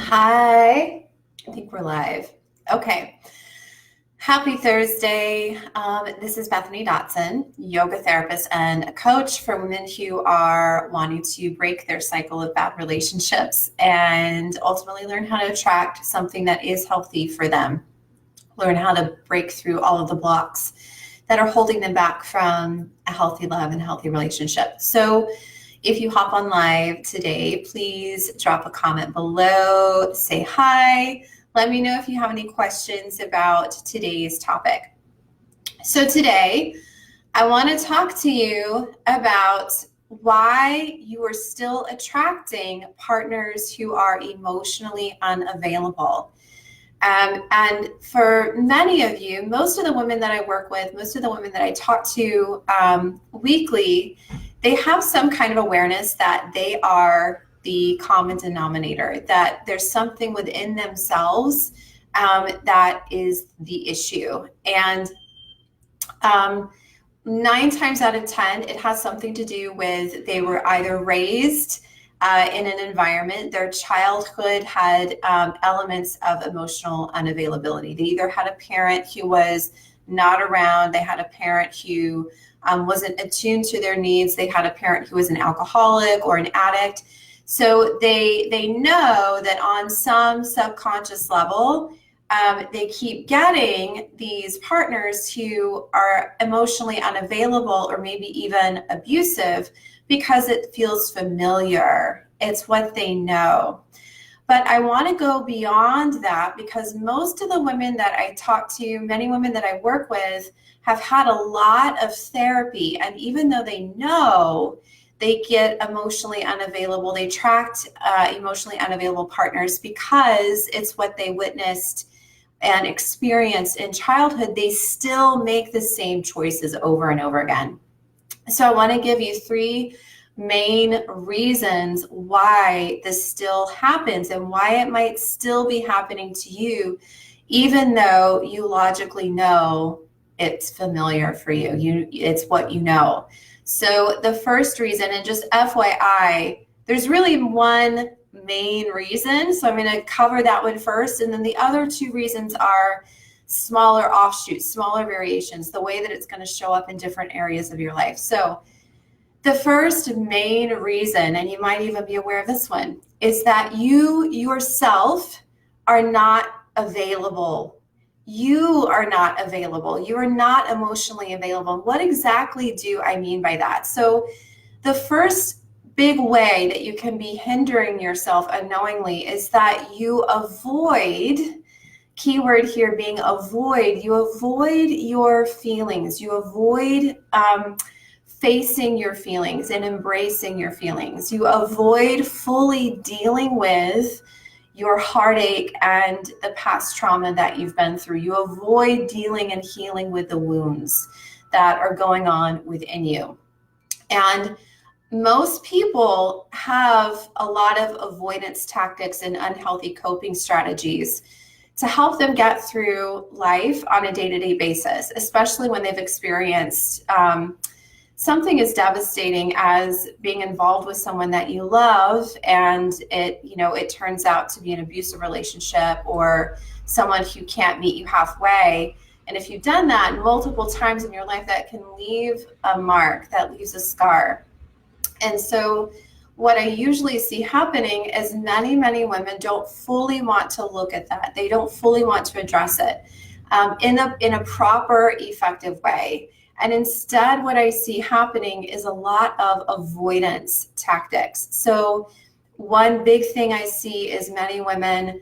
Hi, I think we're live. Okay. Happy Thursday. This is Bethany Dotson, yoga therapist and a coach for women who are wanting to break their cycle of bad relationships and ultimately learn how to attract something that is healthy for them. Learn how to break through all of the blocks that are holding them back from a healthy love and a healthy relationship. So if you hop on live today, please drop a comment below, say hi. Let me know if you have any questions about today's topic. So today, I want to talk to you about why you are still attracting partners who are emotionally unavailable. And for many of you, most of the women that I work with, most of the women that I talk to weekly, they have some kind of awareness that they are the common denominator, that there's something within themselves that is the issue. And 9 times out of 10, it has something to do with they were either raised in an environment, their childhood had elements of emotional unavailability. They either had a parent who was not around, they had a parent who wasn't attuned to their needs, they had a parent who was an alcoholic or an addict. So they know that on some subconscious level, they keep getting these partners who are emotionally unavailable or maybe even abusive because it feels familiar. It's what they know. But I want to go beyond that because most of the women that I talk to, many women that I work with, have had a lot of therapy. And even though they know they get emotionally unavailable, they attract emotionally unavailable partners because it's what they witnessed and experienced in childhood, they still make the same choices over and over again. So I want to give you 3 main reasons why this still happens and why it might still be happening to you, even though you logically know it's familiar for you. It's what you know. So the first reason, and just FYI, there's really one main reason. So I'm going to cover that one first. And then the other 2 reasons are smaller offshoots, smaller variations, the way that it's going to show up in different areas of your life. So the first main reason, and you might even be aware of this one, is that you yourself are not available. You are not available. You are not emotionally available. What exactly do I mean by that? So the first big way that you can be hindering yourself unknowingly is that you avoid, keyword here being avoid, you avoid your feelings. You avoid facing your feelings and embracing your feelings. You avoid fully dealing with your heartache and the past trauma that you've been through. You avoid dealing and healing with the wounds that are going on within you. And most people have a lot of avoidance tactics and unhealthy coping strategies to help them get through life on a day-to-day basis, especially when they've experienced something as devastating as being involved with someone that you love and it turns out to be an abusive relationship or someone who can't meet you halfway. And if you've done that multiple times in your life, that can leave a mark, that leaves a scar. And so what I usually see happening is many women don't fully want to look at that. They don't fully want to address it in a proper, effective way. And instead, what I see happening is a lot of avoidance tactics. So one big thing I see is many women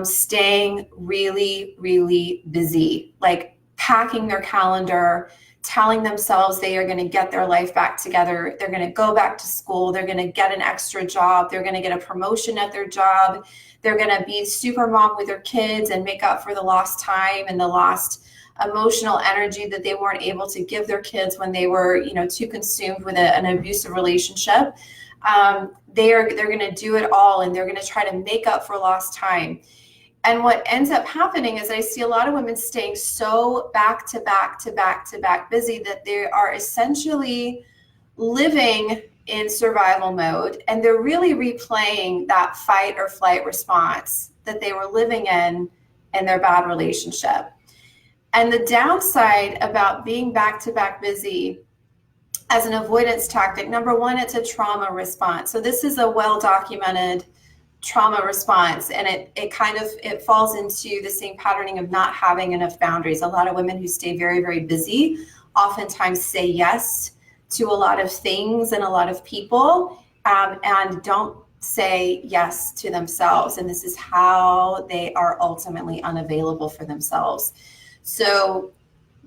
staying really busy, like packing their calendar, telling themselves they are going to get their life back together. They're going to go back to school. They're going to get an extra job. They're going to get a promotion at their job. They're going to be super mom with their kids and make up for the lost time and the lost emotional energy that they weren't able to give their kids when they were, too consumed with an abusive relationship. They're going to do it all, and they're going to try to make up for lost time. And what ends up happening is I see a lot of women staying so back to back busy that they are essentially living in survival mode, and they're really replaying that fight or flight response that they were living in their bad relationship. And the downside about being back-to-back busy as an avoidance tactic, number one, it's a trauma response. So this is a well-documented trauma response, and it falls into the same patterning of not having enough boundaries. A lot of women who stay very, very busy oftentimes say yes to a lot of things and a lot of people, and don't say yes to themselves. And this is how they are ultimately unavailable for themselves. So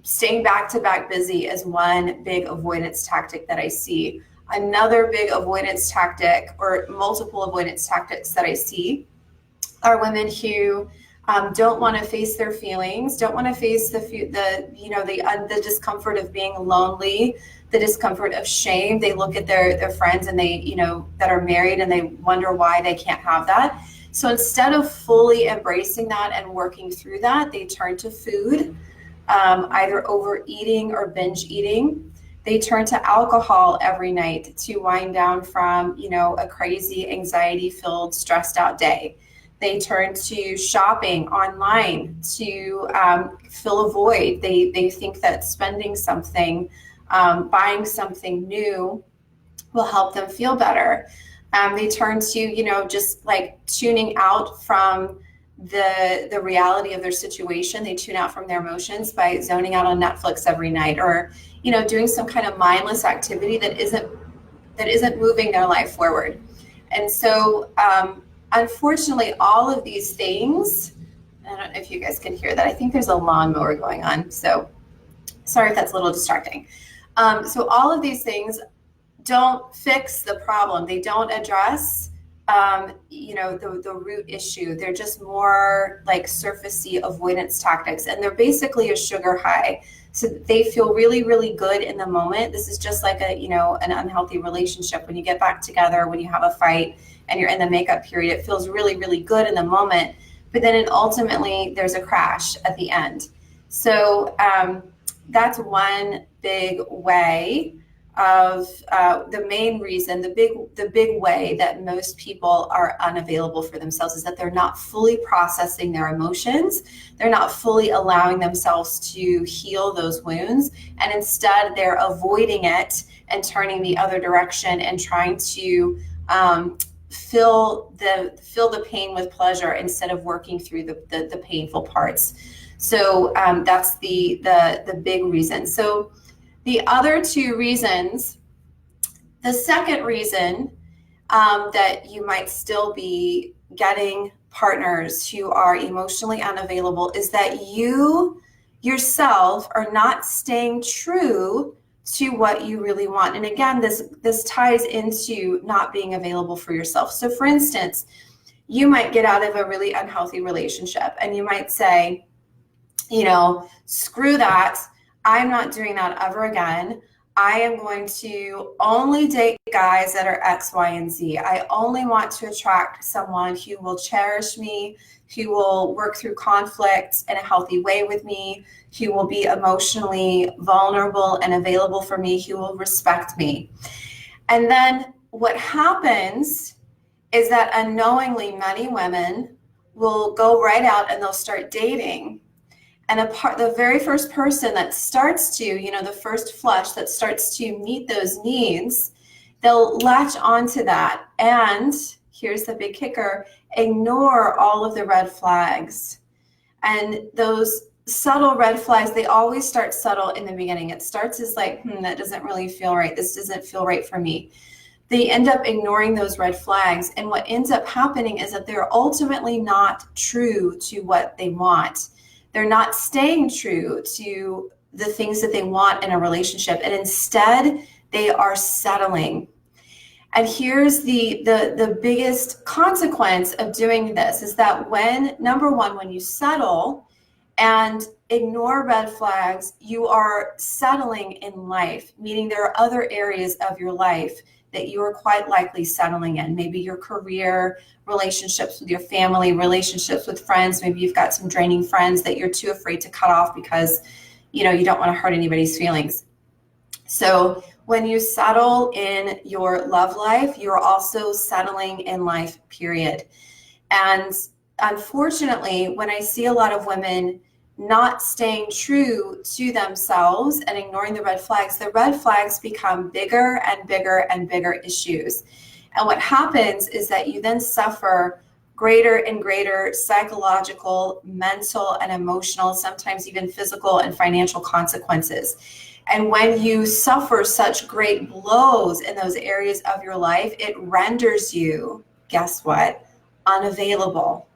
staying back-to-back busy is one big avoidance tactic that I see. Another big avoidance tactic, or multiple avoidance tactics that I see, are women who don't want to face their feelings, don't want to face the discomfort of being lonely, the discomfort of shame. They look at their friends and they, that are married, and they wonder why they can't have that. So instead of fully embracing that and working through that, they turn to food, either overeating or binge eating. They turn to alcohol every night to wind down from, a crazy, anxiety-filled, stressed-out day. They turn to shopping online to fill a void. They think that spending something, buying something new will help them feel better. They turn to, just like tuning out from the reality of their situation. They tune out from their emotions by zoning out on Netflix every night, or doing some kind of mindless activity that isn't moving their life forward. And so unfortunately, all of these things, I don't know if you guys can hear that. I think there's a lawnmower going on, so sorry if that's a little distracting. So all of these things don't fix the problem. They don't address the root issue. They're just more like surfacey avoidance tactics, and they're basically a sugar high. So they feel really, really good in the moment. This is just like an unhealthy relationship. When you get back together, when you have a fight and you're in the makeup period, it feels really, really good in the moment, but then ultimately there's a crash at the end. So that's one big way of the main reason, the big way that most people are unavailable for themselves is that they're not fully processing their emotions. They're not fully allowing themselves to heal those wounds, and instead they're avoiding it and turning the other direction and trying to fill the pain with pleasure instead of working through the painful parts. So that's the big reason. So the other two reasons, the second reason that you might still be getting partners who are emotionally unavailable is that you yourself are not staying true to what you really want. And again, this ties into not being available for yourself. So for instance, you might get out of a really unhealthy relationship and you might say, screw that. I'm not doing that ever again. I am going to only date guys that are X, Y, and Z. I only want to attract someone who will cherish me, who will work through conflict in a healthy way with me, who will be emotionally vulnerable and available for me, who will respect me. And then what happens is that unknowingly many women will go right out and they'll start dating. And the very first person that starts to, the first flush that starts to meet those needs, they'll latch onto that. And here's the big kicker, ignore all of the red flags. And those subtle red flags, they always start subtle in the beginning. It starts as like, that doesn't really feel right. This doesn't feel right for me. They end up ignoring those red flags. And what ends up happening is that they're ultimately not true to what they want. They're not staying true to the things that they want in a relationship, and instead they are settling. And here's the biggest consequence of doing this is that number one, when you settle and ignore red flags, you are settling in life, meaning there are other areas of your life that you are quite likely settling in. Maybe your career, relationships with your family, relationships with friends. Maybe you've got some draining friends that you're too afraid to cut off because you don't want to hurt anybody's feelings. So When you settle in your love life, you're also settling in life, period. And unfortunately, when I see a lot of women not staying true to themselves and ignoring the red flags become bigger and bigger and bigger issues. And what happens is that you then suffer greater and greater psychological, mental, and emotional, sometimes even physical and financial consequences. And when you suffer such great blows in those areas of your life, it renders you, guess what, unavailable.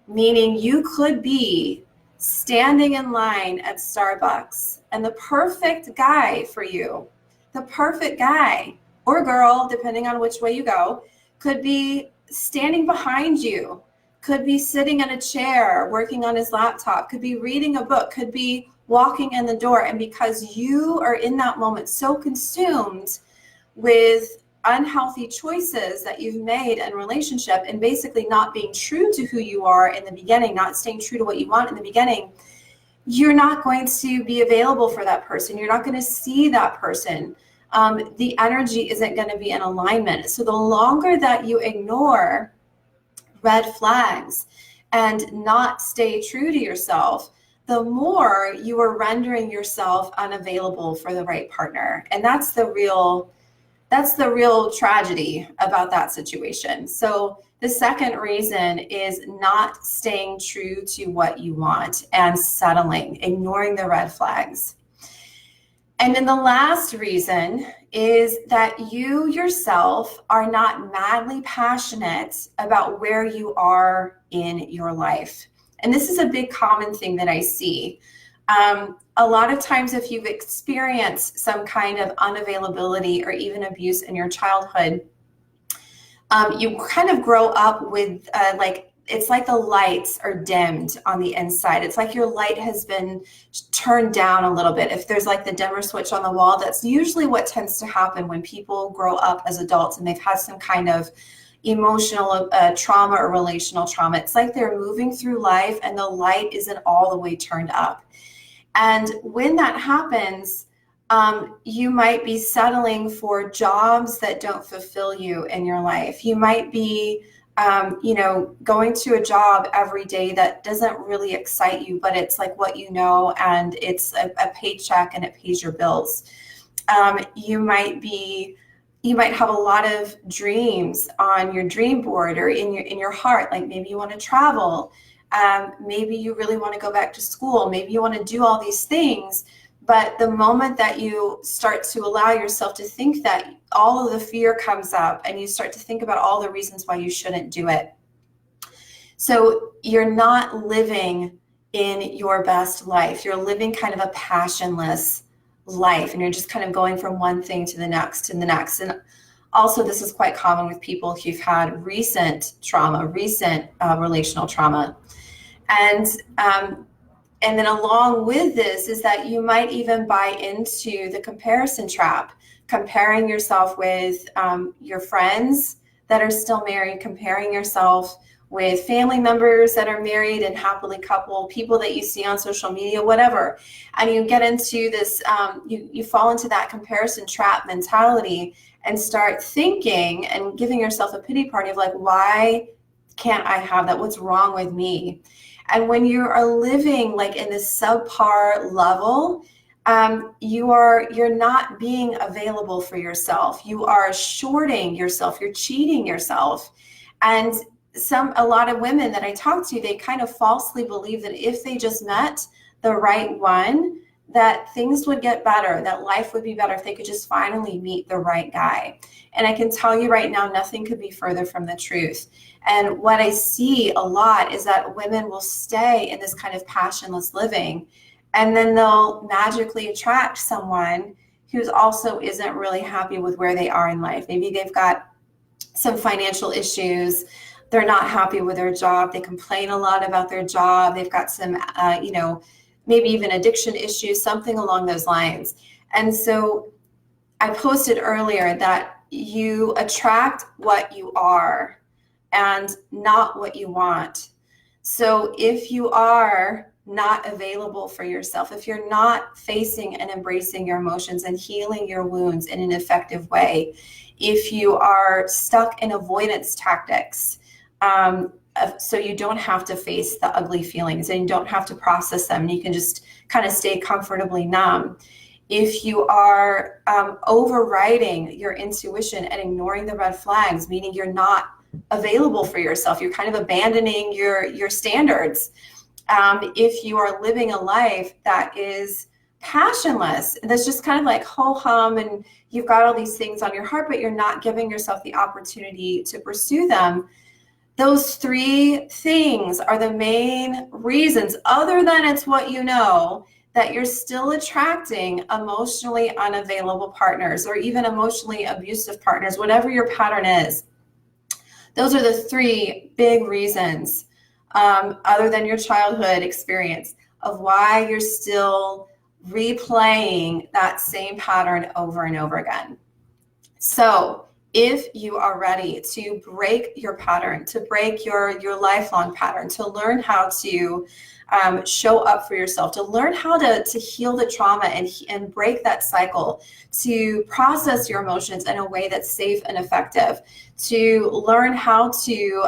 Meaning you could be standing in line at Starbucks and the perfect guy for you, the perfect guy or girl, depending on which way you go, could be standing behind you, could be sitting in a chair, working on his laptop, could be reading a book, could be walking in the door. And because you are in that moment so consumed with unhealthy choices that you've made in relationship and basically not being true to who you are in the beginning, not staying true to what you want in the beginning, you're not going to be available for that person. You're not going to see that person. The energy isn't going to be in alignment. So the longer that you ignore red flags and not stay true to yourself, the more you are rendering yourself unavailable for the right partner. And that's the real tragedy about that situation. So the second reason is not staying true to what you want and settling, ignoring the red flags. And then the last reason is that you yourself are not madly passionate about where you are in your life. And this is a big common thing that I see. A lot of times if you've experienced some kind of unavailability or even abuse in your childhood, you kind of grow up with it's like the lights are dimmed on the inside. It's like your light has been turned down a little bit. If there's like the dimmer switch on the wall, that's usually what tends to happen when people grow up as adults and they've had some kind of emotional trauma or relational trauma. It's like they're moving through life and the light isn't all the way turned up. And when that happens, you might be settling for jobs that don't fulfill you in your life. You might be, going to a job every day that doesn't really excite you, but it's like what you know, and it's a paycheck and it pays your bills. You might have a lot of dreams on your dream board or in your heart. Like maybe you want to travel. Maybe you really want to go back to school. Maybe you want to do all these things. But the moment that you start to allow yourself to think that, all of the fear comes up and you start to think about all the reasons why you shouldn't do it. So you're not living in your best life. You're living kind of a passionless life and you're just kind of going from one thing to the next and the next. And also this is quite common with people who've had recent trauma, recent relational trauma. And then along with this is that you might even buy into the comparison trap, comparing yourself with your friends that are still married, comparing yourself with family members that are married and happily coupled, people that you see on social media, whatever. And you get into this, you fall into that comparison trap mentality and start thinking and giving yourself a pity party of like, why can't I have that? What's wrong with me? And when you are living like in this subpar level, you're not being available for yourself. You are shorting yourself. You're cheating yourself. And a lot of women that I talk to, they kind of falsely believe that if they just met the right one, that things would get better, that life would be better if they could just finally meet the right guy. And I can tell you right now, nothing could be further from the truth. And what I see a lot is that women will stay in this kind of passionless living, and then they'll magically attract someone who also isn't really happy with where they are in life. Maybe they've got some financial issues. They're not happy with their job. They complain a lot about their job. They've got some, maybe even addiction issues, something along those lines. And so I posted earlier that you attract what you are and not what you want. So if you are not available for yourself, if you're not facing and embracing your emotions and healing your wounds in an effective way, if you are stuck in avoidance tactics, so you don't have to face the ugly feelings and you don't have to process them, and you can just kind of stay comfortably numb. If you are overriding your intuition and ignoring the red flags, meaning you're not available for yourself, you're kind of abandoning your standards. If you are living a life that is passionless, that's just kind of like ho hum, and you've got all these things on your heart, but you're not giving yourself the opportunity to pursue them. Those three things are the main reasons, other than it's what you know, that you're still attracting emotionally unavailable partners or even emotionally abusive partners, whatever your pattern is. Those are the three big reasons, other than your childhood experience, of why you're still replaying that same pattern over and over again. So if you are ready to break your pattern, to break your lifelong pattern, to learn how to show up for yourself, to learn how to heal the trauma and break that cycle, to process your emotions in a way that's safe and effective, to learn how to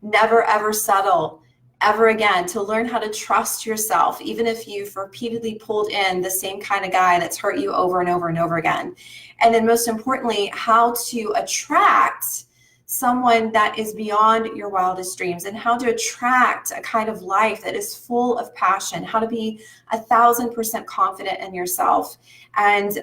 never ever settle ever again, to learn how to trust yourself, even if you've repeatedly pulled in the same kind of guy that's hurt you over and over and over again. And then most importantly, how to attract someone that is beyond your wildest dreams, and how to attract a kind of life that is full of passion, how to be 1,000% confident in yourself, and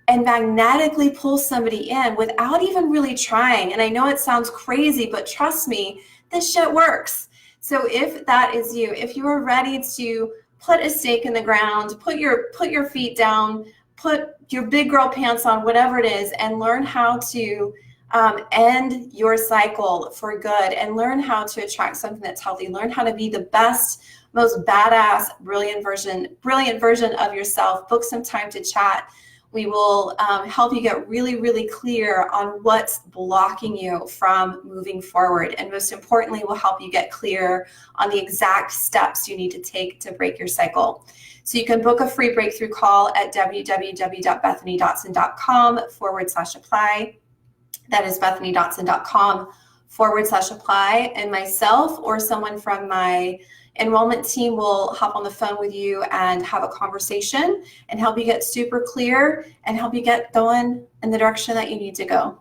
magnetically pull somebody in without even really trying. And I know it sounds crazy, but trust me, this shit works. So if that is you, if you are ready to put a stake in the ground, put your feet down, put your big girl pants on, whatever it is, and learn how to end your cycle for good, and learn how to attract something that's healthy, learn how to be the best, most badass, brilliant version of yourself, book some time to chat. We will help you get really, really clear on what's blocking you from moving forward. And most importantly, we'll help you get clear on the exact steps you need to take to break your cycle. So you can book a free breakthrough call at www.bethanydotson.com/apply. That is bethanydotson.com/apply. And myself or someone from my enrollment team will hop on the phone with you and have a conversation and help you get super clear and help you get going in the direction that you need to go.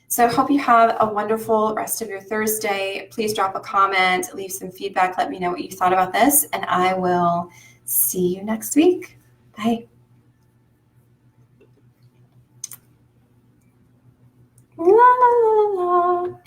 So I hope you have a wonderful rest of your Thursday. Please drop a comment, leave some feedback, let me know what you thought about this, and I will see you next week. Bye. La, la, la, la.